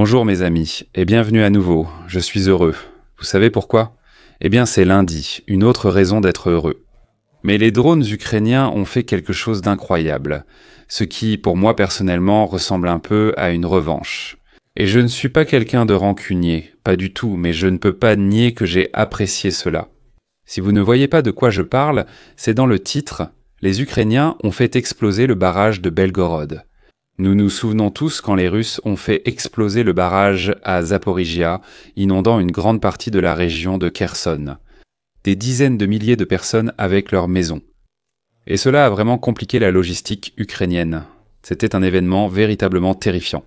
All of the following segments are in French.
Bonjour mes amis, et bienvenue à nouveau, je suis heureux. Vous savez pourquoi? Eh bien c'est lundi, une autre raison d'être heureux. Mais les drones ukrainiens ont fait quelque chose d'incroyable, ce qui, pour moi personnellement, ressemble un peu à une revanche. Et je ne suis pas quelqu'un de rancunier, pas du tout, mais je ne peux pas nier que j'ai apprécié cela. Si vous ne voyez pas de quoi je parle, c'est dans le titre « Les Ukrainiens ont fait exploser le barrage de Belgorod ». Nous nous souvenons tous quand les Russes ont fait exploser le barrage à Zaporijia, inondant une grande partie de la région de Kherson. Des dizaines de milliers de personnes avec leurs maisons. Et cela a vraiment compliqué la logistique ukrainienne. C'était un événement véritablement terrifiant.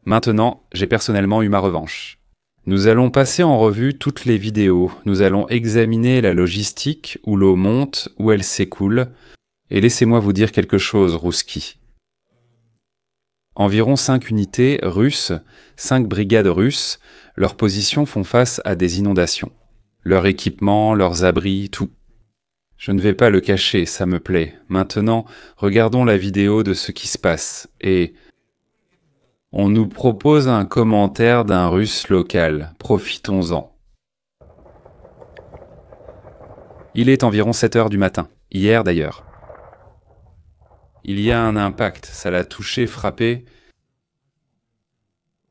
Maintenant, j'ai personnellement eu ma revanche. Nous allons passer en revue toutes les vidéos, nous allons examiner la logistique, où l'eau monte, où elle s'écoule, et laissez-moi vous dire quelque chose, Rouski. Environ 5 unités russes, 5 brigades russes, leurs positions font face à des inondations. Leur équipement, leurs abris, tout. Je ne vais pas le cacher, ça me plaît. Maintenant, regardons la vidéo de ce qui se passe. Et on nous propose un commentaire d'un Russe local. Profitons-en. Il est environ 7 heures du matin. Hier d'ailleurs. Il y a un impact, ça l'a touché, frappé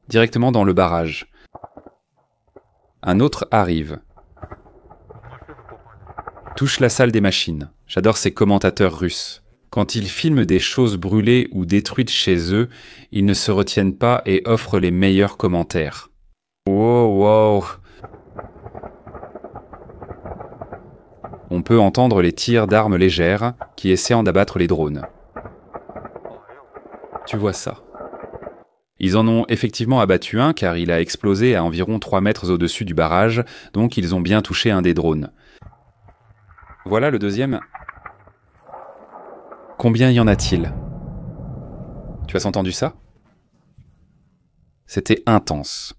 directement dans le barrage. Un autre arrive. Touche la salle des machines. J'adore ces commentateurs russes. Quand ils filment des choses brûlées ou détruites chez eux, ils ne se retiennent pas et offrent les meilleurs commentaires. Wow. On peut entendre les tirs d'armes légères qui essaient d'abattre les drones. Tu vois ça. Ils en ont effectivement abattu un car il a explosé à environ 3 mètres au-dessus du barrage, donc ils ont bien touché un des drones. Voilà le deuxième. Combien y en a-t-il? Tu as entendu ça? C'était intense.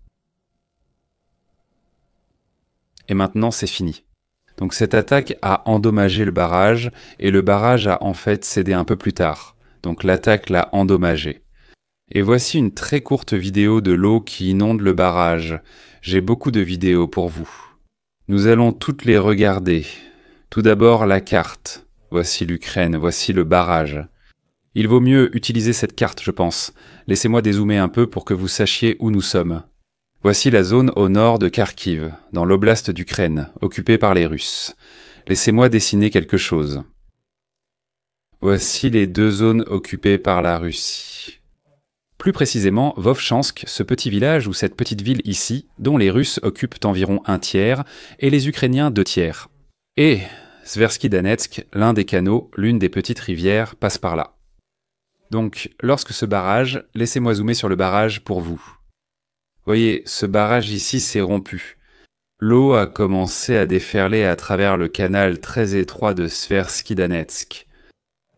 Et maintenant c'est fini. Donc cette attaque a endommagé le barrage, et le barrage a en fait cédé un peu plus tard. Donc l'attaque l'a endommagé. Et voici une très courte vidéo de l'eau qui inonde le barrage. J'ai beaucoup de vidéos pour vous. Nous allons toutes les regarder. Tout d'abord la carte. Voici l'Ukraine, voici le barrage. Il vaut mieux utiliser cette carte, je pense. Laissez-moi dézoomer un peu pour que vous sachiez où nous sommes. Voici la zone au nord de Kharkiv, dans l'oblast d'Ukraine, occupée par les Russes. Laissez-moi dessiner quelque chose. Voici les deux zones occupées par la Russie. Plus précisément, Vovchansk, ce petit village ou cette petite ville ici, dont les Russes occupent environ 1/3 et les Ukrainiens 2/3. Et Sversky Donetsk, l'un des canaux, l'une des petites rivières, passe par là. Donc, lorsque ce barrage, laissez-moi zoomer sur le barrage pour vous. Voyez, ce barrage ici s'est rompu. L'eau a commencé à déferler à travers le canal très étroit de Sversky Donetsk.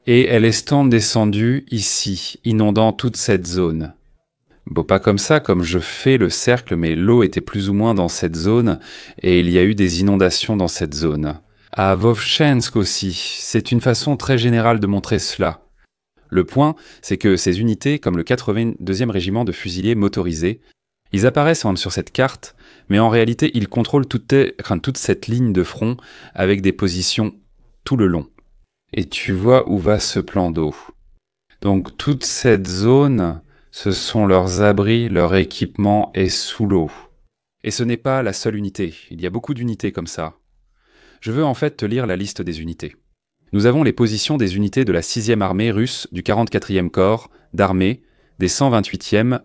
Et elle est descendue ici, inondant toute cette zone. Bon, pas comme ça, comme je fais le cercle, mais l'eau était plus ou moins dans cette zone, et il y a eu des inondations dans cette zone. À Vovchansk aussi, c'est une façon très générale de montrer cela. Le point, c'est que ces unités, comme le 82e régiment de fusiliers motorisés, ils apparaissent sur cette carte, mais en réalité, ils contrôlent toute cette ligne de front avec des positions tout le long. Et tu vois où va ce plan d'eau. Donc toute cette zone, ce sont leurs abris, leur équipement est sous l'eau. Et ce n'est pas la seule unité, il y a beaucoup d'unités comme ça. Je veux en fait te lire la liste des unités. Nous avons les positions des unités de la 6e armée russe, du 44e corps, d'armée, des 128e,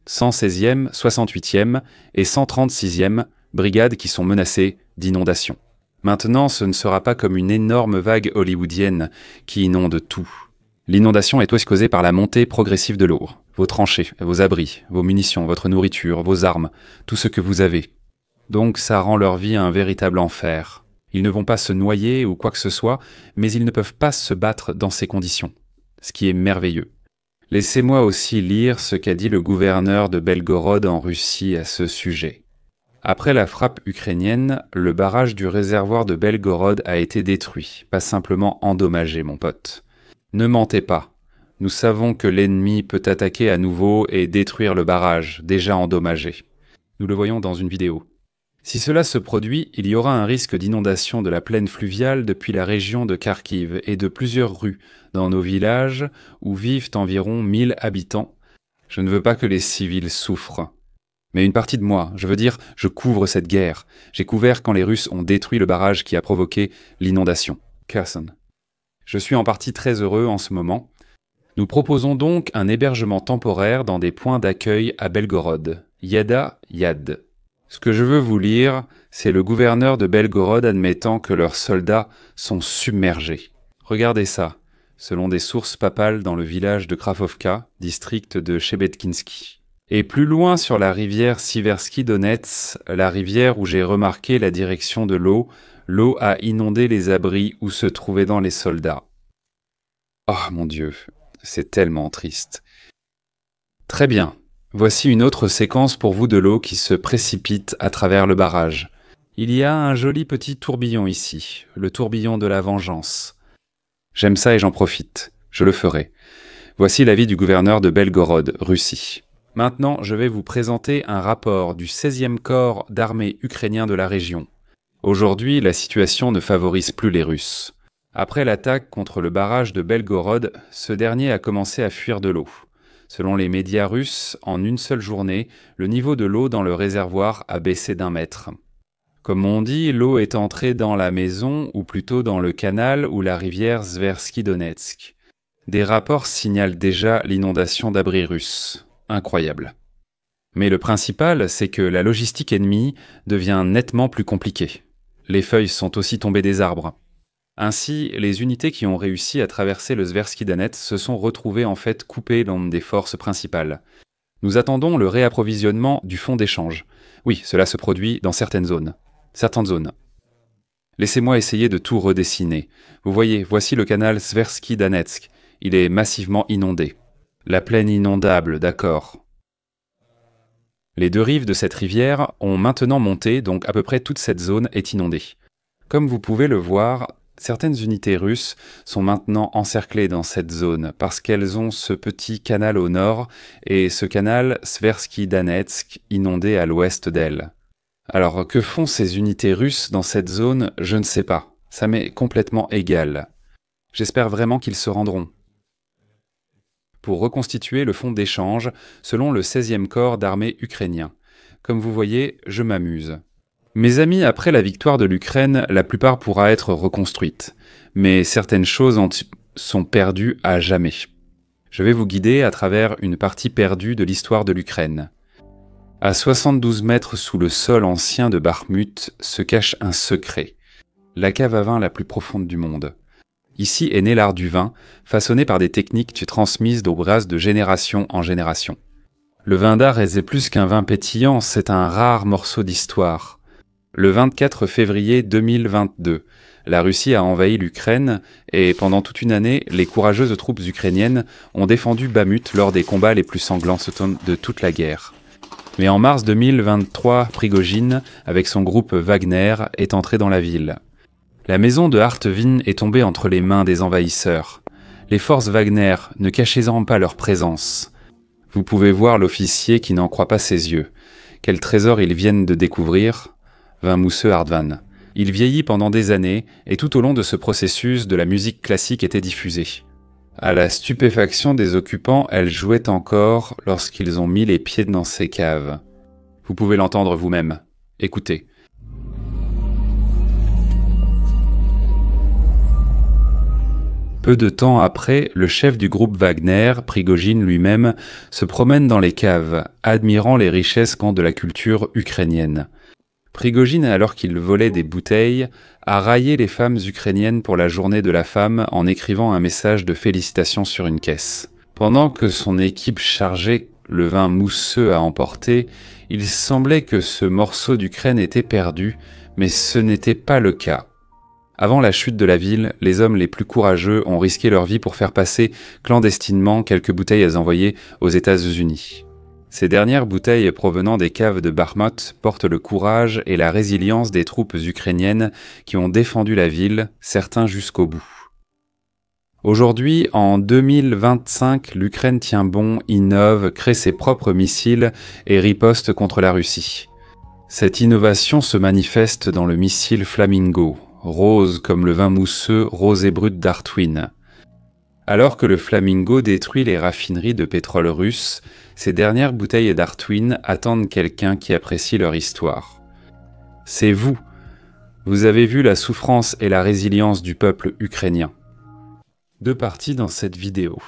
116e, 68e et 136e brigades qui sont menacées d'inondation. Maintenant, ce ne sera pas comme une énorme vague hollywoodienne qui inonde tout. L'inondation est aussi causée par la montée progressive de l'eau. Vos tranchées, vos abris, vos munitions, votre nourriture, vos armes, tout ce que vous avez. Donc ça rend leur vie un véritable enfer. Ils ne vont pas se noyer ou quoi que ce soit, mais ils ne peuvent pas se battre dans ces conditions. Ce qui est merveilleux. Laissez-moi aussi lire ce qu'a dit le gouverneur de Belgorod en Russie à ce sujet. Après la frappe ukrainienne, le barrage du réservoir de Belgorod a été détruit, pas simplement endommagé, mon pote. Ne mentez pas. Nous savons que l'ennemi peut attaquer à nouveau et détruire le barrage, déjà endommagé. Nous le voyons dans une vidéo. Si cela se produit, il y aura un risque d'inondation de la plaine fluviale depuis la région de Kharkiv et de plusieurs rues dans nos villages où vivent environ 1000 habitants. Je ne veux pas que les civils souffrent. Mais une partie de moi, je veux dire, je couvre cette guerre. J'ai couvert quand les Russes ont détruit le barrage qui a provoqué l'inondation. Kherson. Je suis en partie très heureux en ce moment. Nous proposons donc un hébergement temporaire dans des points d'accueil à Belgorod, Yada Yad. Ce que je veux vous lire, c'est le gouverneur de Belgorod admettant que leurs soldats sont submergés. Regardez ça, selon des sources papales dans le village de Krafovka, district de Shebetkinsky. Et plus loin sur la rivière Siversky Donets, la rivière où j'ai remarqué la direction de l'eau a inondé les abris où se trouvaient dans les soldats. Oh mon Dieu, c'est tellement triste. Très bien, voici une autre séquence pour vous de l'eau qui se précipite à travers le barrage. Il y a un joli petit tourbillon ici, le tourbillon de la vengeance. J'aime ça et j'en profite, je le ferai. Voici l'avis du gouverneur de Belgorod, Russie. Maintenant, je vais vous présenter un rapport du 16e corps d'armée ukrainien de la région. Aujourd'hui, la situation ne favorise plus les Russes. Après l'attaque contre le barrage de Belgorod, ce dernier a commencé à fuir de l'eau. Selon les médias russes, en une seule journée, le niveau de l'eau dans le réservoir a baissé d'1 mètre. Comme on dit, l'eau est entrée dans la maison, ou plutôt dans le canal ou la rivière Sversky Donetsk. Des rapports signalent déjà l'inondation d'abris russes. Incroyable. Mais le principal, c'est que la logistique ennemie devient nettement plus compliquée. Les feuilles sont aussi tombées des arbres. Ainsi, les unités qui ont réussi à traverser le Sversky Donets se sont retrouvées en fait coupées dans des forces principales. Nous attendons le réapprovisionnement du fonds d'échange. Oui, cela se produit dans certaines zones. Laissez-moi essayer de tout redessiner. Vous voyez, voici le canal Sversky Donetsk. Il est massivement inondé. La plaine inondable, d'accord. Les 2 rives de cette rivière ont maintenant monté, donc à peu près toute cette zone est inondée. Comme vous pouvez le voir, certaines unités russes sont maintenant encerclées dans cette zone parce qu'elles ont ce petit canal au nord et ce canal Sversky Donetsk inondé à l'ouest d'elles. Alors que font ces unités russes dans cette zone, je ne sais pas. Ça m'est complètement égal. J'espère vraiment qu'ils se rendront. Pour reconstituer le fonds d'échange selon le 16e corps d'armée ukrainien. Comme vous voyez, je m'amuse. Mes amis, après la victoire de l'Ukraine, la plupart pourra être reconstruite. Mais certaines choses sont perdues à jamais. Je vais vous guider à travers une partie perdue de l'histoire de l'Ukraine. À 72 mètres sous le sol ancien de Bakhmut se cache un secret. La cave à vin la plus profonde du monde. Ici est né l'art du vin, façonné par des techniques transmises aux brasses de génération en génération. Le vin d'art est plus qu'un vin pétillant, c'est un rare morceau d'histoire. Le 24 février 2022, la Russie a envahi l'Ukraine et pendant toute une année, les courageuses troupes ukrainiennes ont défendu Bakhmut lors des combats les plus sanglants de toute la guerre. Mais en mars 2023, Prigojine, avec son groupe Wagner, est entré dans la ville. La maison de Artvin est tombée entre les mains des envahisseurs. Les forces Wagner ne cachaient pas leur présence. Vous pouvez voir l'officier qui n'en croit pas ses yeux. Quel trésor ils viennent de découvrir, Vin mousseux Artvan. Il vieillit pendant des années et tout au long de ce processus, de la musique classique était diffusée. À la stupéfaction des occupants, elle jouait encore lorsqu'ils ont mis les pieds dans ces caves. Vous pouvez l'entendre vous-même. Écoutez. Peu de temps après, le chef du groupe Wagner, Prigojine lui-même, se promène dans les caves, admirant les richesses de la culture ukrainienne. Prigojine, alors qu'il volait des bouteilles, a raillé les femmes ukrainiennes pour la journée de la femme en écrivant un message de félicitations sur une caisse. Pendant que son équipe chargeait le vin mousseux à emporter, il semblait que ce morceau d'Ukraine était perdu, mais ce n'était pas le cas. Avant la chute de la ville, les hommes les plus courageux ont risqué leur vie pour faire passer clandestinement quelques bouteilles envoyées aux États-Unis. Ces dernières bouteilles provenant des caves de Bakhmut portent le courage et la résilience des troupes ukrainiennes qui ont défendu la ville, certains jusqu'au bout. Aujourd'hui, en 2025, l'Ukraine tient bon, innove, crée ses propres missiles et riposte contre la Russie. Cette innovation se manifeste dans le missile Flamingo, rose comme le vin mousseux rosé brut d'Artwin. Alors que le Flamingo détruit les raffineries de pétrole russe, ces dernières bouteilles d'Artwin attendent quelqu'un qui apprécie leur histoire. C'est vous. Vous avez vu la souffrance et la résilience du peuple ukrainien. Deux parties dans cette vidéo.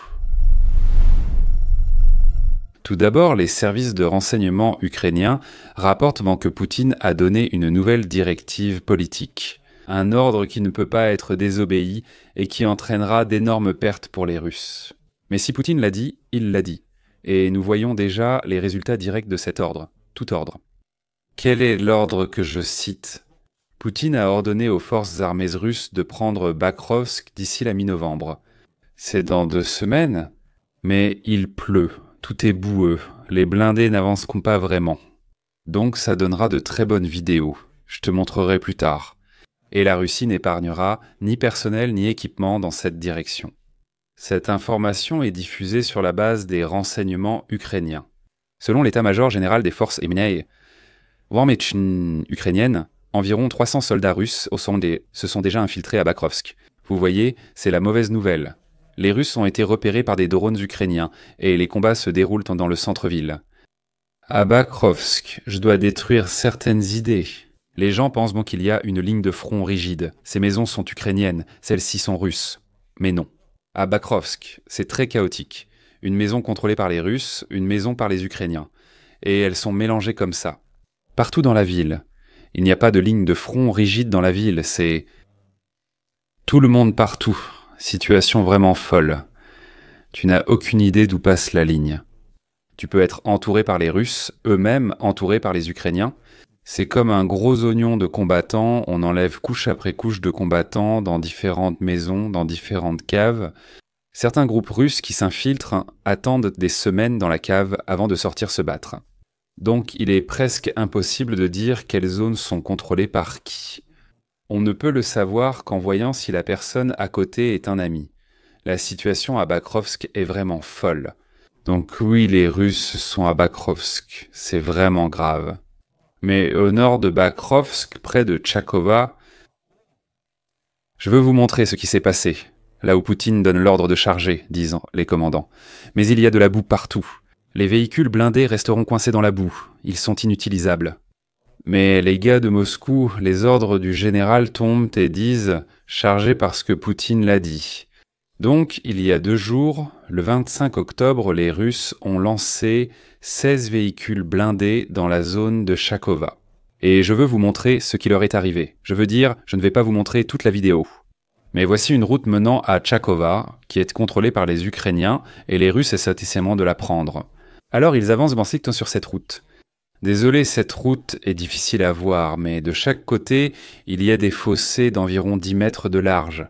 Tout d'abord, les services de renseignement ukrainiens rapportent que Poutine a donné une nouvelle directive politique. Un ordre qui ne peut pas être désobéi et qui entraînera d'énormes pertes pour les Russes. Mais si Poutine l'a dit, il l'a dit. Et nous voyons déjà les résultats directs de cet ordre. Tout ordre. Quel est l'ordre que je cite ? Poutine a ordonné aux forces armées russes de prendre Bakrovsk d'ici la mi-novembre. C'est dans 2 semaines, mais il pleut, tout est boueux, les blindés n'avancent pas vraiment. Donc ça donnera de très bonnes vidéos, je te montrerai plus tard. Et la Russie n'épargnera ni personnel ni équipement dans cette direction. Cette information est diffusée sur la base des renseignements ukrainiens. Selon l'état-major général des forces ukrainiennes, environ 300 soldats russes se sont déjà infiltrés à Bakrovsk. Vous voyez, c'est la mauvaise nouvelle. Les Russes ont été repérés par des drones ukrainiens et les combats se déroulent dans le centre-ville. À Bakrovsk, je dois détruire certaines idées. Les gens pensent qu'il y a une ligne de front rigide. Ces maisons sont ukrainiennes, celles-ci sont russes. Mais non. À Bakrovsk, c'est très chaotique. Une maison contrôlée par les Russes, une maison par les Ukrainiens. Et elles sont mélangées comme ça. Partout dans la ville. Il n'y a pas de ligne de front rigide dans la ville, c'est... tout le monde partout. Situation vraiment folle. Tu n'as aucune idée d'où passe la ligne. Tu peux être entouré par les Russes, eux-mêmes entourés par les Ukrainiens. C'est comme un gros oignon de combattants, on enlève couche après couche de combattants dans différentes maisons, dans différentes caves. Certains groupes russes qui s'infiltrent attendent des semaines dans la cave avant de sortir se battre. Donc il est presque impossible de dire quelles zones sont contrôlées par qui. On ne peut le savoir qu'en voyant si la personne à côté est un ami. La situation à Bakrovsk est vraiment folle. Donc oui, les Russes sont à Bakrovsk, c'est vraiment grave. Mais au nord de Bakrovsk, près de Tchakova, je veux vous montrer ce qui s'est passé, là où Poutine donne l'ordre de charger, disent les commandants. Mais il y a de la boue partout. Les véhicules blindés resteront coincés dans la boue, ils sont inutilisables. Mais les gars de Moscou, les ordres du général tombent et disent « chargez parce que Poutine l'a dit ». Donc, il y a 2 jours, le 25 octobre, les Russes ont lancé 16 véhicules blindés dans la zone de Tchakova. Et je veux vous montrer ce qui leur est arrivé. Je veux dire, je ne vais pas vous montrer toute la vidéo. Mais voici une route menant à Tchakova, qui est contrôlée par les Ukrainiens, et les Russes essaient essentiellement de la prendre. Alors ils avancent sur cette route. Désolé, cette route est difficile à voir, mais de chaque côté, il y a des fossés d'environ 10 mètres de large.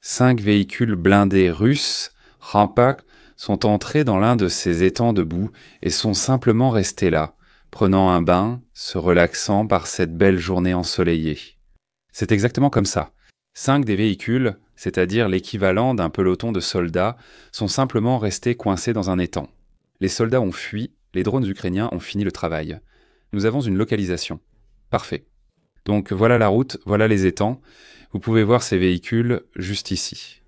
5 véhicules blindés russes, Rampak, sont entrés dans l'un de ces étangs de boue et sont simplement restés là, prenant un bain, se relaxant par cette belle journée ensoleillée. C'est exactement comme ça. 5 des véhicules, c'est-à-dire l'équivalent d'un peloton de soldats, sont simplement restés coincés dans un étang. Les soldats ont fui. Les drones ukrainiens ont fini le travail. Nous avons une localisation. Parfait. Donc voilà la route, voilà les étangs. Vous pouvez voir ces véhicules juste ici.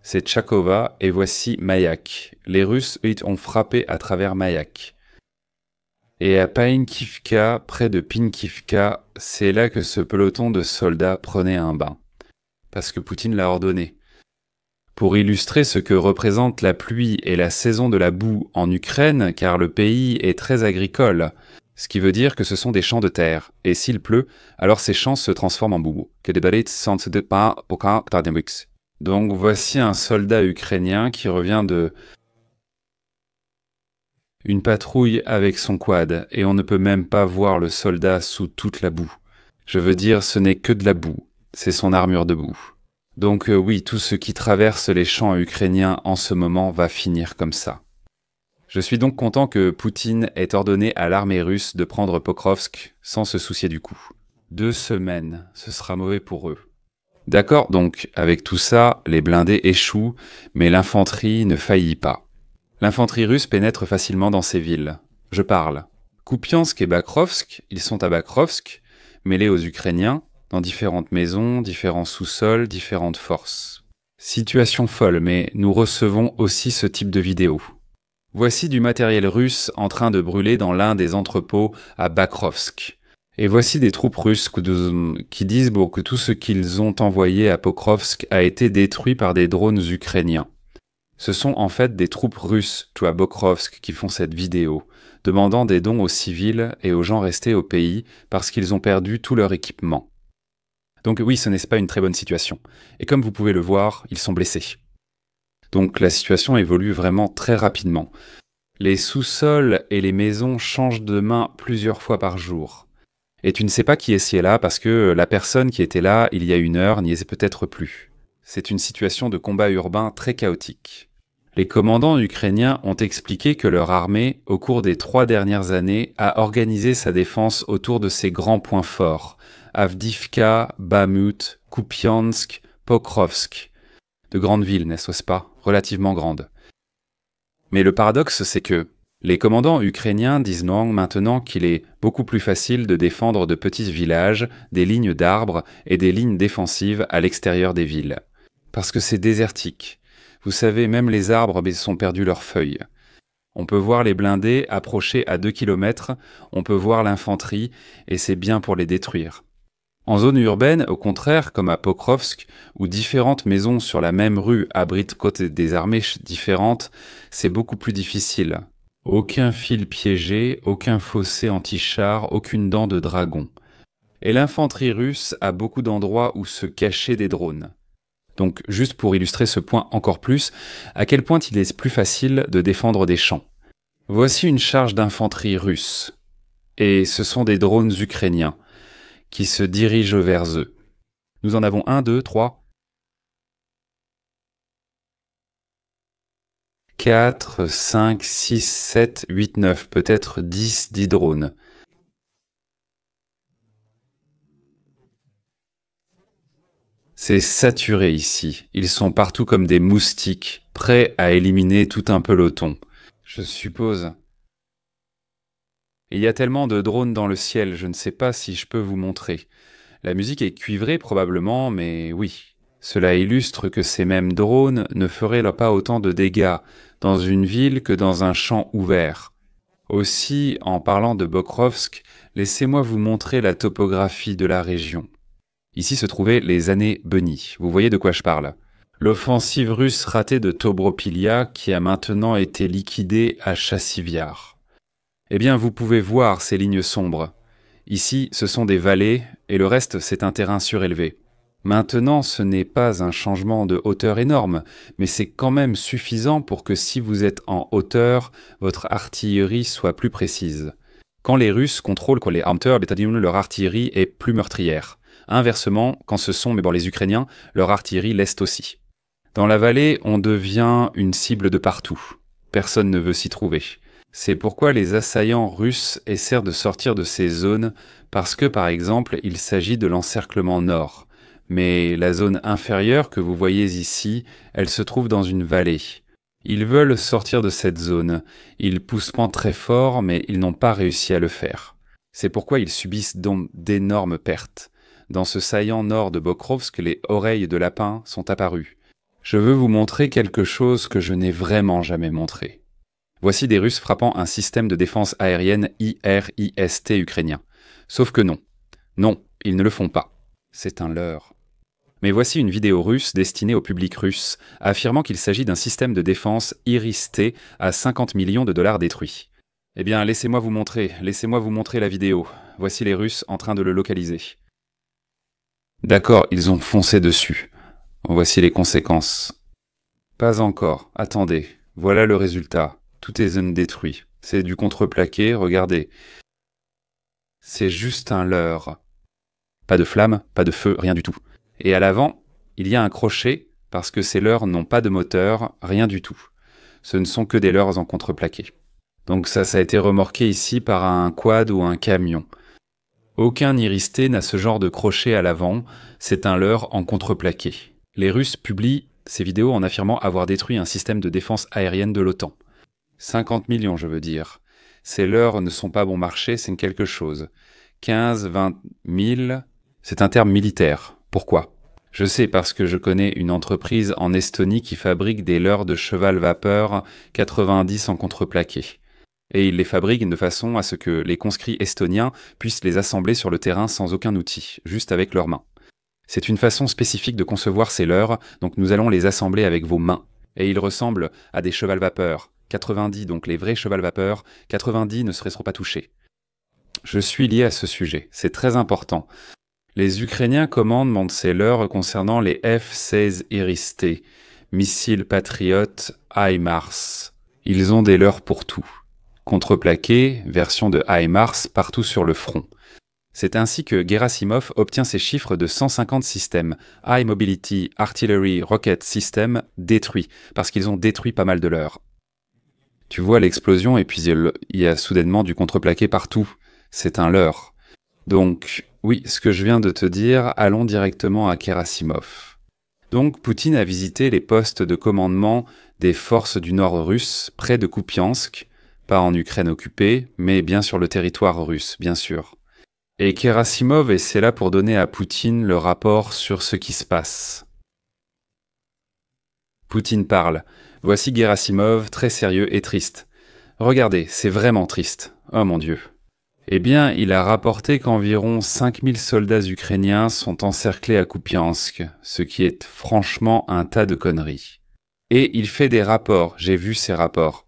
C'est Tchakova et voici Mayak. Les Russes, eux, ont frappé à travers Mayak. Et à Pinkivka, près de Pinkivka, c'est là que ce peloton de soldats prenait un bain. Parce que Poutine l'a ordonné. Pour illustrer ce que représente la pluie et la saison de la boue en Ukraine, car le pays est très agricole, ce qui veut dire que ce sont des champs de terre, et s'il pleut, alors ces champs se transforment en boue. Donc voici un soldat ukrainien qui revient de une patrouille avec son quad, et on ne peut même pas voir le soldat sous toute la boue. Je veux dire, ce n'est que de la boue, c'est son armure de boue. Donc oui, tout ce qui traverse les champs ukrainiens en ce moment va finir comme ça. Je suis donc content que Poutine ait ordonné à l'armée russe de prendre Pokrovsk sans se soucier du coup. 2 semaines, ce sera mauvais pour eux. D'accord, donc avec tout ça, les blindés échouent, mais l'infanterie ne faillit pas. L'infanterie russe pénètre facilement dans ces villes. Je parle. Kupiansk et Bakrovsk, ils sont à Bakrovsk, mêlés aux Ukrainiens, dans différentes maisons, différents sous-sols, différentes forces. Situation folle, mais nous recevons aussi ce type de vidéo. Voici du matériel russe en train de brûler dans l'un des entrepôts à Bakrovsk. Et voici des troupes russes qui disent que tout ce qu'ils ont envoyé à Pokrovsk a été détruit par des drones ukrainiens. Ce sont en fait des troupes russes, à Pokrovsk, qui font cette vidéo, demandant des dons aux civils et aux gens restés au pays parce qu'ils ont perdu tout leur équipement. Donc oui, ce n'est pas une très bonne situation. Et comme vous pouvez le voir, ils sont blessés. Donc la situation évolue vraiment très rapidement. Les sous-sols et les maisons changent de main plusieurs fois par jour. Et tu ne sais pas qui est là parce que la personne qui était là il y a 1 heure n'y est peut-être plus. C'est une situation de combat urbain très chaotique. Les commandants ukrainiens ont expliqué que leur armée, au cours des 3 dernières années, a organisé sa défense autour de ses grands points forts, Avdiivka, Bamut, Kupiansk, Pokrovsk. De grandes villes, n'est-ce pas? Relativement grandes. Mais le paradoxe, c'est que les commandants ukrainiens disent maintenant qu'il est beaucoup plus facile de défendre de petits villages, des lignes d'arbres et des lignes défensives à l'extérieur des villes. Parce que c'est désertique. Vous savez, même les arbres ont perdu leurs feuilles. On peut voir les blindés approcher à 2 km, on peut voir l'infanterie, et c'est bien pour les détruire. En zone urbaine, au contraire, comme à Pokrovsk, où différentes maisons sur la même rue abritent des armées différentes, c'est beaucoup plus difficile. Aucun fil piégé, aucun fossé anti-char, aucune dent de dragon. Et l'infanterie russe a beaucoup d'endroits où se cacher des drones. Donc, juste pour illustrer ce point encore plus, à quel point il est plus facile de défendre des champs. Voici une charge d'infanterie russe. Et ce sont des drones ukrainiens qui se dirigent vers eux. Nous en avons 1, 2, 3, 4, 5, 6, 7, 8, 9, peut-être 10 drones. C'est saturé ici. Ils sont partout comme des moustiques, prêts à éliminer tout un peloton. Je suppose. Il y a tellement de drones dans le ciel, je ne sais pas si je peux vous montrer. La musique est cuivrée probablement, mais oui. Cela illustre que ces mêmes drones ne feraient pas autant de dégâts dans une ville que dans un champ ouvert. Aussi, en parlant de Pokrovsk, laissez-moi vous montrer la topographie de la région. Ici se trouvaient les années Bunny. Vous voyez de quoi je parle. L'offensive russe ratée de Tobropilia qui a maintenant été liquidée à Chassiviar. Eh bien, vous pouvez voir ces lignes sombres. Ici, ce sont des vallées et le reste, c'est un terrain surélevé. Maintenant, ce n'est pas un changement de hauteur énorme, mais c'est quand même suffisant pour que si vous êtes en hauteur, votre artillerie soit plus précise. Quand les Russes contrôlent les hunters, leur artillerie est plus meurtrière. Inversement, quand ce sont les Ukrainiens, leur artillerie l'est aussi. Dans la vallée, on devient une cible de partout. Personne ne veut s'y trouver. C'est pourquoi les assaillants russes essaient de sortir de ces zones parce que, par exemple, il s'agit de l'encerclement nord. Mais la zone inférieure que vous voyez ici, elle se trouve dans une vallée. Ils veulent sortir de cette zone. Ils poussent très fort, mais ils n'ont pas réussi à le faire. C'est pourquoi ils subissent donc d'énormes pertes. Dans ce saillant nord de Pokrovsk, les oreilles de lapin sont apparues. Je veux vous montrer quelque chose que je n'ai vraiment jamais montré. Voici des Russes frappant un système de défense aérienne IRIST ukrainien. Sauf que non. Non, ils ne le font pas. C'est un leurre. Mais voici une vidéo russe destinée au public russe, affirmant qu'il s'agit d'un système de défense IRIS-T à 50 millions de dollars détruits. Eh bien, laissez-moi vous montrer la vidéo. Voici les Russes en train de le localiser. D'accord, ils ont foncé dessus. Voici les conséquences. Pas encore, attendez, voilà le résultat. Tout est zone détruit. C'est du contreplaqué, regardez. C'est juste un leurre. Pas de flamme, pas de feu, rien du tout. Et à l'avant, il y a un crochet, parce que ces leurres n'ont pas de moteur, rien du tout. Ce ne sont que des leurres en contreplaqué. Donc ça a été remorqué ici par un quad ou un camion. Aucun Iris-T n'a ce genre de crochet à l'avant, c'est un leurre en contreplaqué. Les Russes publient ces vidéos en affirmant avoir détruit un système de défense aérienne de l'OTAN. 50 millions, je veux dire. Ces leurres ne sont pas bon marché, c'est quelque chose. 15, 20 000, c'est un terme militaire. Pourquoi ? Je sais parce que je connais une entreprise en Estonie qui fabrique des leurres de cheval vapeur 90 en contreplaqué. Et ils les fabriquent de façon à ce que les conscrits estoniens puissent les assembler sur le terrain sans aucun outil, juste avec leurs mains. C'est une façon spécifique de concevoir ces leurres, donc nous allons les assembler avec vos mains. Et ils ressemblent à des cheval vapeur. 90, donc les vrais cheval vapeur, 90 ne seront pas touchés. Je suis lié à ce sujet, c'est très important. Les Ukrainiens commandent ces leurres concernant les F-16 Iris-T, missiles Patriot HIMARS. Ils ont des leurres pour tout. Contreplaqué, version de HIMARS partout sur le front. C'est ainsi que Gerasimov obtient ses chiffres de 150 systèmes High Mobility Artillery Rocket System détruits, parce qu'ils ont détruit pas mal de leurs. Tu vois l'explosion et puis il y a soudainement du contreplaqué partout. C'est un leurre. Donc, oui, ce que je viens de te dire, allons directement à Gerasimov. Donc, Poutine a visité les postes de commandement des forces du nord russes, près de Kupiansk, pas en Ukraine occupée, mais bien sur le territoire russe, bien sûr. Et Gerasimov est là pour donner à Poutine le rapport sur ce qui se passe. Poutine parle. Voici Gerasimov, très sérieux et triste. Regardez, c'est vraiment triste. Oh mon Dieu. Eh bien, il a rapporté qu'environ 5000 soldats ukrainiens sont encerclés à Kupiansk, ce qui est franchement un tas de conneries. Et il fait des rapports, j'ai vu ces rapports.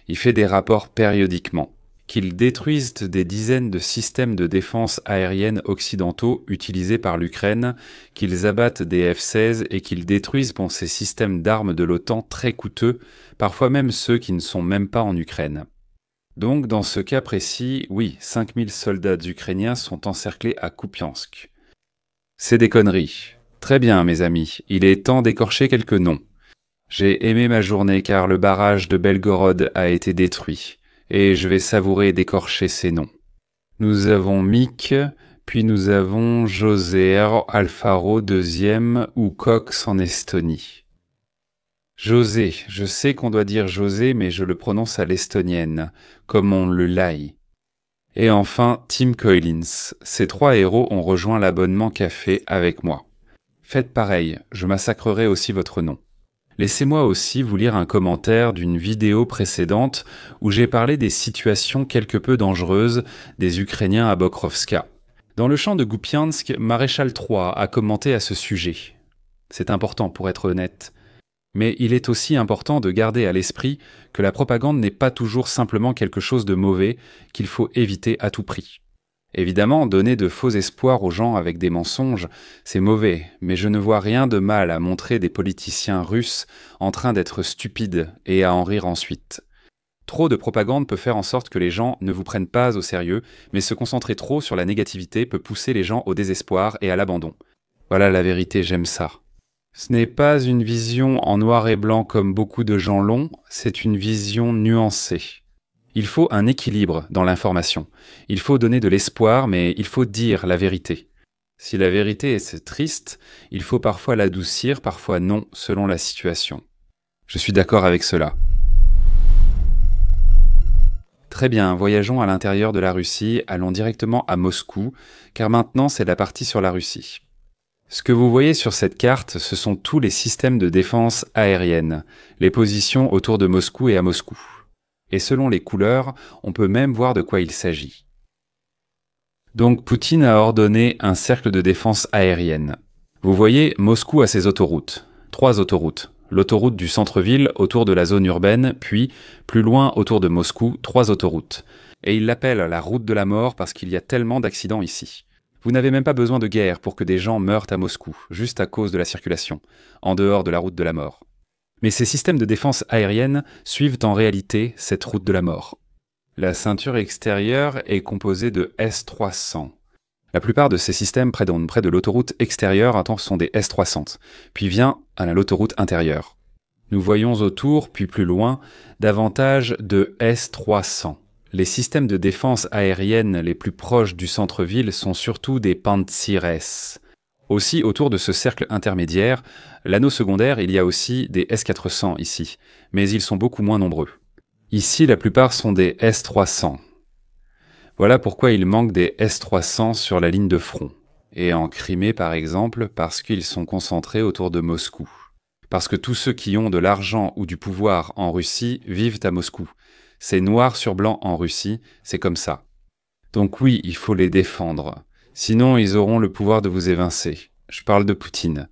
Il fait des rapports périodiquement. Qu'ils détruisent des dizaines de systèmes de défense aérienne occidentaux utilisés par l'Ukraine, qu'ils abattent des F-16 et qu'ils détruisent ces systèmes d'armes de l'OTAN très coûteux, parfois même ceux qui ne sont même pas en Ukraine. Donc, dans ce cas précis, oui, 5000 soldats ukrainiens sont encerclés à Kupiansk. C'est des conneries. Très bien, mes amis, il est temps d'écorcher quelques noms. J'ai aimé ma journée car le barrage de Belgorod a été détruit. Et je vais savourer d'écorcher ces noms. Nous avons Mick, puis nous avons José Alfaro II ou Cox en Estonie. José, je sais qu'on doit dire José, mais je le prononce à l'estonienne, comme on le laille. Et enfin, Tim Collins. Ces trois héros ont rejoint l'abonnement café avec moi. Faites pareil, je massacrerai aussi votre nom. Laissez-moi aussi vous lire un commentaire d'une vidéo précédente où j'ai parlé des situations quelque peu dangereuses des Ukrainiens à Pokrovka. Dans le champ de Kupiansk, Maréchal III a commenté à ce sujet. C'est important pour être honnête. Mais il est aussi important de garder à l'esprit que la propagande n'est pas toujours simplement quelque chose de mauvais qu'il faut éviter à tout prix. Évidemment, donner de faux espoirs aux gens avec des mensonges, c'est mauvais, mais je ne vois rien de mal à montrer des politiciens russes en train d'être stupides et à en rire ensuite. Trop de propagande peut faire en sorte que les gens ne vous prennent pas au sérieux, mais se concentrer trop sur la négativité peut pousser les gens au désespoir et à l'abandon. Voilà la vérité, j'aime ça. Ce n'est pas une vision en noir et blanc comme beaucoup de gens l'ont, c'est une vision nuancée. Il faut un équilibre dans l'information. Il faut donner de l'espoir, mais il faut dire la vérité. Si la vérité est triste, il faut parfois l'adoucir, parfois non, selon la situation. Je suis d'accord avec cela. Très bien, voyageons à l'intérieur de la Russie, allons directement à Moscou, car maintenant c'est la partie sur la Russie. Ce que vous voyez sur cette carte, ce sont tous les systèmes de défense aérienne, les positions autour de Moscou et à Moscou. Et selon les couleurs, on peut même voir de quoi il s'agit. Donc Poutine a ordonné un cercle de défense aérienne. Vous voyez, Moscou a ses autoroutes. 3 autoroutes. L'autoroute du centre-ville autour de la zone urbaine, puis, plus loin autour de Moscou, 3 autoroutes. Et il l'appelle la route de la mort parce qu'il y a tellement d'accidents ici. Vous n'avez même pas besoin de guerre pour que des gens meurent à Moscou, juste à cause de la circulation, en dehors de la route de la mort. Mais ces systèmes de défense aérienne suivent en réalité cette route de la mort. La ceinture extérieure est composée de S-300. La plupart de ces systèmes près de l'autoroute extérieure sont des S-300, puis vient à l'autoroute intérieure. Nous voyons autour, puis plus loin, davantage de S-300. Les systèmes de défense aérienne les plus proches du centre-ville sont surtout des Pantsires. Aussi, autour de ce cercle intermédiaire, l'anneau secondaire, il y a aussi des S-400 ici, mais ils sont beaucoup moins nombreux. Ici, la plupart sont des S-300. Voilà pourquoi il manque des S-300 sur la ligne de front. Et en Crimée, par exemple, parce qu'ils sont concentrés autour de Moscou. Parce que tous ceux qui ont de l'argent ou du pouvoir en Russie vivent à Moscou. C'est noir sur blanc en Russie, c'est comme ça. Donc oui, il faut les défendre. Sinon, ils auront le pouvoir de vous évincer. Je parle de Poutine.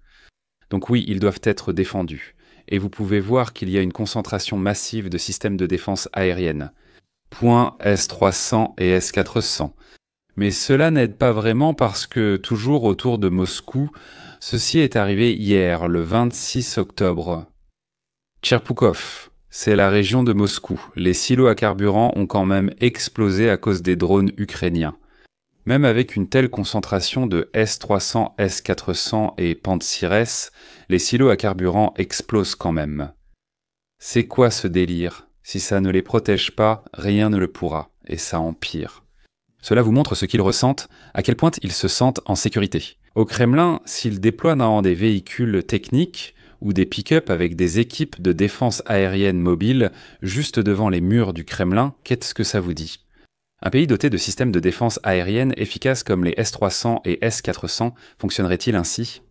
Donc oui, ils doivent être défendus. Et vous pouvez voir qu'il y a une concentration massive de systèmes de défense aérienne. Point S-300 et S-400. Mais cela n'aide pas vraiment parce que, toujours autour de Moscou, ceci est arrivé hier, le 26 octobre. Tcherpoukov, c'est la région de Moscou. Les silos à carburant ont quand même explosé à cause des drones ukrainiens. Même avec une telle concentration de S-300, S-400 et Pantsires, les silos à carburant explosent quand même. C'est quoi ce délire? Si ça ne les protège pas, rien ne le pourra, et ça empire. Cela vous montre ce qu'ils ressentent, à quel point ils se sentent en sécurité. Au Kremlin, s'ils déploient dans des véhicules techniques ou des pick-up avec des équipes de défense aérienne mobiles juste devant les murs du Kremlin, qu'est-ce que ça vous dit? Un pays doté de systèmes de défense aérienne efficaces comme les S-300 et S-400 fonctionnerait-il ainsi?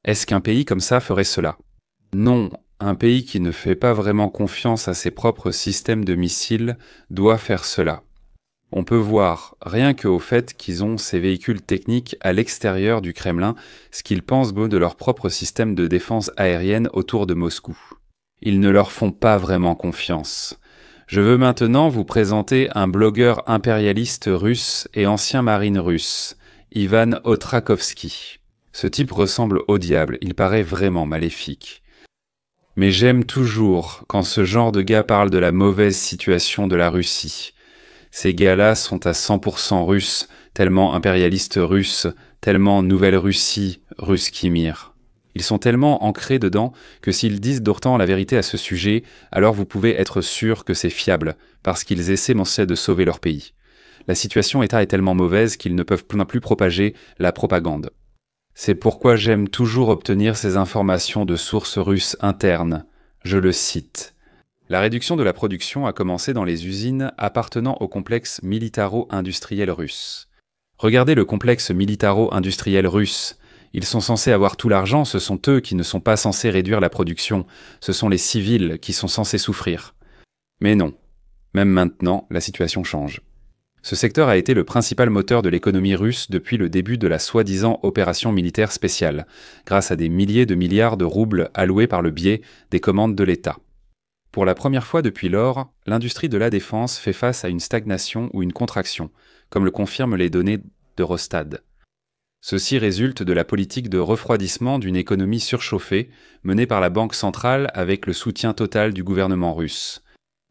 Est-ce qu'un pays comme ça ferait cela? Non, un pays qui ne fait pas vraiment confiance à ses propres systèmes de missiles doit faire cela. On peut voir, rien qu'au fait qu'ils ont ces véhicules techniques à l'extérieur du Kremlin, ce qu'ils pensent de leur propre système de défense aérienne autour de Moscou. Ils ne leur font pas vraiment confiance. Je veux maintenant vous présenter un blogueur impérialiste russe et ancien marine russe, Ivan Otrakovsky. Ce type ressemble au diable, il paraît vraiment maléfique. Mais j'aime toujours quand ce genre de gars parle de la mauvaise situation de la Russie. Ces gars-là sont à 100% russes, tellement impérialistes russes, tellement Nouvelle-Russie, Ruskimir. Ils sont tellement ancrés dedans que s'ils disent d'autant la vérité à ce sujet, alors vous pouvez être sûr que c'est fiable, parce qu'ils essaient de sauver leur pays. La situation État est tellement mauvaise qu'ils ne peuvent plus propager la propagande. C'est pourquoi j'aime toujours obtenir ces informations de sources russes internes. Je le cite. La réduction de la production a commencé dans les usines appartenant au complexe militaro-industriel russe. Regardez le complexe militaro-industriel russe. Ils sont censés avoir tout l'argent, ce sont eux qui ne sont pas censés réduire la production, ce sont les civils qui sont censés souffrir. Mais non, même maintenant, la situation change. Ce secteur a été le principal moteur de l'économie russe depuis le début de la soi-disant opération militaire spéciale, grâce à des milliers de milliards de roubles alloués par le biais des commandes de l'État. Pour la première fois depuis lors, l'industrie de la défense fait face à une stagnation ou une contraction, comme le confirment les données d'Eurostat. Ceci résulte de la politique de refroidissement d'une économie surchauffée menée par la Banque centrale avec le soutien total du gouvernement russe.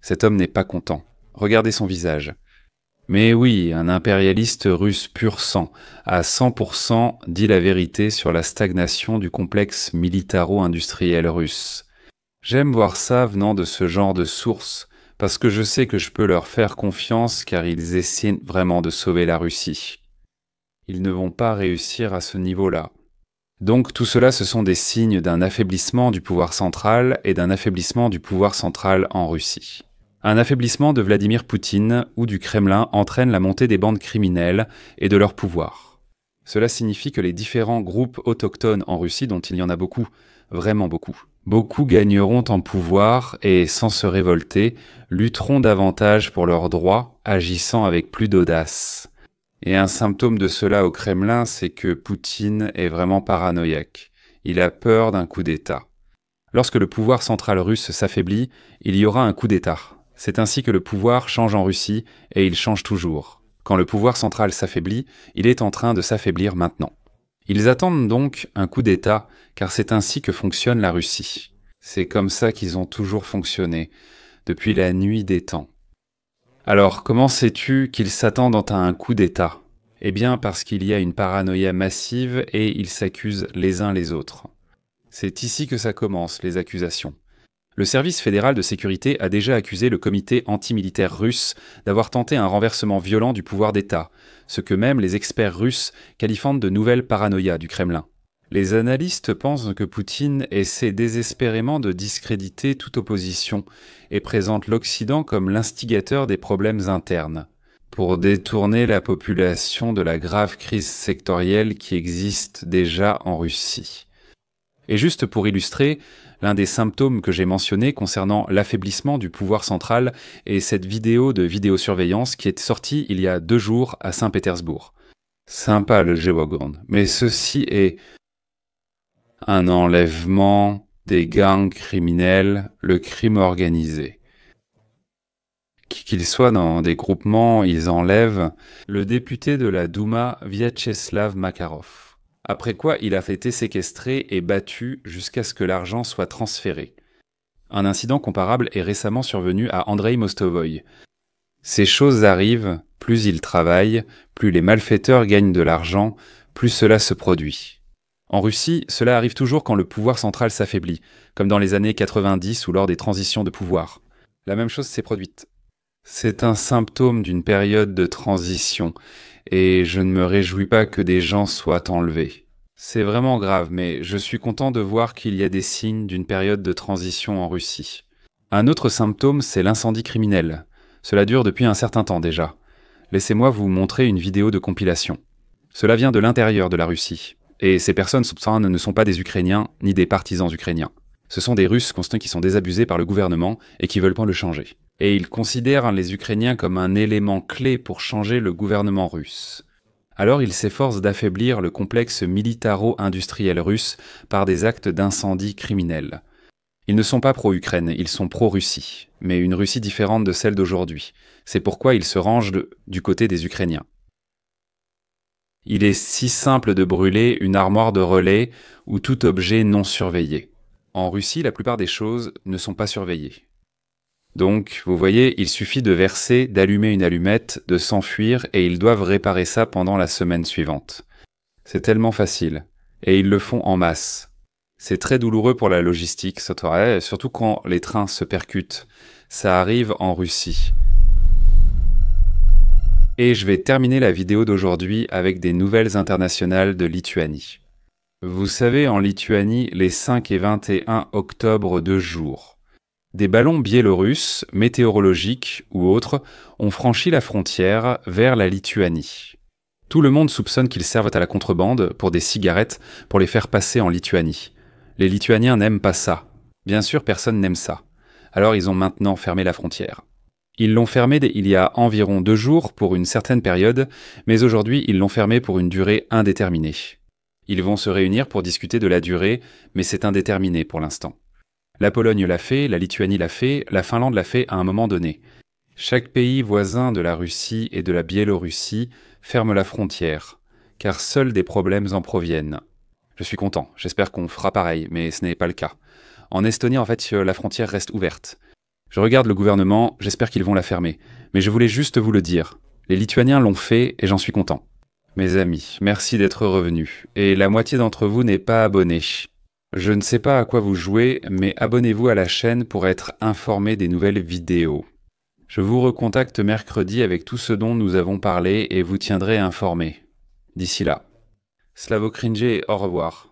Cet homme n'est pas content. Regardez son visage. Mais oui, un impérialiste russe pur sang, à 100%, dit la vérité sur la stagnation du complexe militaro-industriel russe. J'aime voir ça venant de ce genre de sources, parce que je sais que je peux leur faire confiance car ils essaient vraiment de sauver la Russie. Ils ne vont pas réussir à ce niveau-là. Donc tout cela, ce sont des signes d'un affaiblissement du pouvoir central et d'un affaiblissement du pouvoir central en Russie. Un affaiblissement de Vladimir Poutine ou du Kremlin entraîne la montée des bandes criminelles et de leur pouvoir. Cela signifie que les différents groupes autochtones en Russie, dont il y en a beaucoup, vraiment beaucoup, gagneront en pouvoir et, sans se révolter, lutteront davantage pour leurs droits, agissant avec plus d'audace. Et un symptôme de cela au Kremlin, c'est que Poutine est vraiment paranoïaque. Il a peur d'un coup d'État. Lorsque le pouvoir central russe s'affaiblit, il y aura un coup d'État. C'est ainsi que le pouvoir change en Russie, et il change toujours. Quand le pouvoir central s'affaiblit, il est en train de s'affaiblir maintenant. Ils attendent donc un coup d'État, car c'est ainsi que fonctionne la Russie. C'est comme ça qu'ils ont toujours fonctionné, depuis la nuit des temps. Alors, comment sais-tu qu'ils s'attendent à un coup d'État? Eh bien, parce qu'il y a une paranoïa massive et ils s'accusent les uns les autres. C'est ici que ça commence, les accusations. Le service fédéral de sécurité a déjà accusé le comité antimilitaire russe d'avoir tenté un renversement violent du pouvoir d'État, ce que même les experts russes qualifient de nouvelle paranoïa du Kremlin. Les analystes pensent que Poutine essaie désespérément de discréditer toute opposition et présente l'Occident comme l'instigateur des problèmes internes, pour détourner la population de la grave crise sectorielle qui existe déjà en Russie. Et juste pour illustrer, l'un des symptômes que j'ai mentionné concernant l'affaiblissement du pouvoir central est cette vidéo de vidéosurveillance qui est sortie il y a 2 jours à Saint-Pétersbourg. Sympa le Gévaudan, mais ceci est un enlèvement, des gangs criminels, le crime organisé. Qui qu'ils soient dans des groupements, ils enlèvent le député de la Douma Vyacheslav Makarov. Après quoi, il a été séquestré et battu jusqu'à ce que l'argent soit transféré. Un incident comparable est récemment survenu à Andrei Mostovoï. Ces choses arrivent, plus ils travaillent, plus les malfaiteurs gagnent de l'argent, plus cela se produit. En Russie, cela arrive toujours quand le pouvoir central s'affaiblit, comme dans les années 90 ou lors des transitions de pouvoir. La même chose s'est produite. C'est un symptôme d'une période de transition, et je ne me réjouis pas que des gens soient enlevés. C'est vraiment grave, mais je suis content de voir qu'il y a des signes d'une période de transition en Russie. Un autre symptôme, c'est l'incendie criminel. Cela dure depuis un certain temps déjà. Laissez-moi vous montrer une vidéo de compilation. Cela vient de l'intérieur de la Russie. Et ces personnes soupçonnées ne sont pas des Ukrainiens ni des partisans ukrainiens. Ce sont des Russes constants qui sont désabusés par le gouvernement et qui veulent pas le changer. Et ils considèrent les Ukrainiens comme un élément clé pour changer le gouvernement russe. Alors ils s'efforcent d'affaiblir le complexe militaro-industriel russe par des actes d'incendie criminels. Ils ne sont pas pro-Ukraine, ils sont pro-Russie, mais une Russie différente de celle d'aujourd'hui. C'est pourquoi ils se rangent du côté des Ukrainiens. Il est si simple de brûler une armoire de relais ou tout objet non surveillé. En Russie, la plupart des choses ne sont pas surveillées. Donc, vous voyez, il suffit de verser, d'allumer une allumette, de s'enfuir, et ils doivent réparer ça pendant la semaine suivante. C'est tellement facile. Et ils le font en masse. C'est très douloureux pour la logistique, surtout quand les trains se percutent. Ça arrive en Russie. Et je vais terminer la vidéo d'aujourd'hui avec des nouvelles internationales de Lituanie. Vous savez, en Lituanie, les 5 et 21 octobre de jour, des ballons biélorusses, météorologiques ou autres, ont franchi la frontière vers la Lituanie. Tout le monde soupçonne qu'ils servent à la contrebande pour des cigarettes pour les faire passer en Lituanie. Les Lituaniens n'aiment pas ça. Bien sûr, personne n'aime ça. Alors ils ont maintenant fermé la frontière. Ils l'ont fermée il y a environ 2 jours pour une certaine période, mais aujourd'hui ils l'ont fermée pour une durée indéterminée. Ils vont se réunir pour discuter de la durée, mais c'est indéterminé pour l'instant. La Pologne l'a fait, la Lituanie l'a fait, la Finlande l'a fait à un moment donné. Chaque pays voisin de la Russie et de la Biélorussie ferme la frontière, car seuls des problèmes en proviennent. Je suis content, j'espère qu'on fera pareil, mais ce n'est pas le cas. En Estonie, en fait, la frontière reste ouverte. Je regarde le gouvernement, j'espère qu'ils vont la fermer. Mais je voulais juste vous le dire. Les Lituaniens l'ont fait et j'en suis content. Mes amis, merci d'être revenus. Et la moitié d'entre vous n'est pas abonné. Je ne sais pas à quoi vous jouez, mais abonnez-vous à la chaîne pour être informé des nouvelles vidéos. Je vous recontacte mercredi avec tout ce dont nous avons parlé et vous tiendrai informé. D'ici là. Slavo Cringe et au revoir.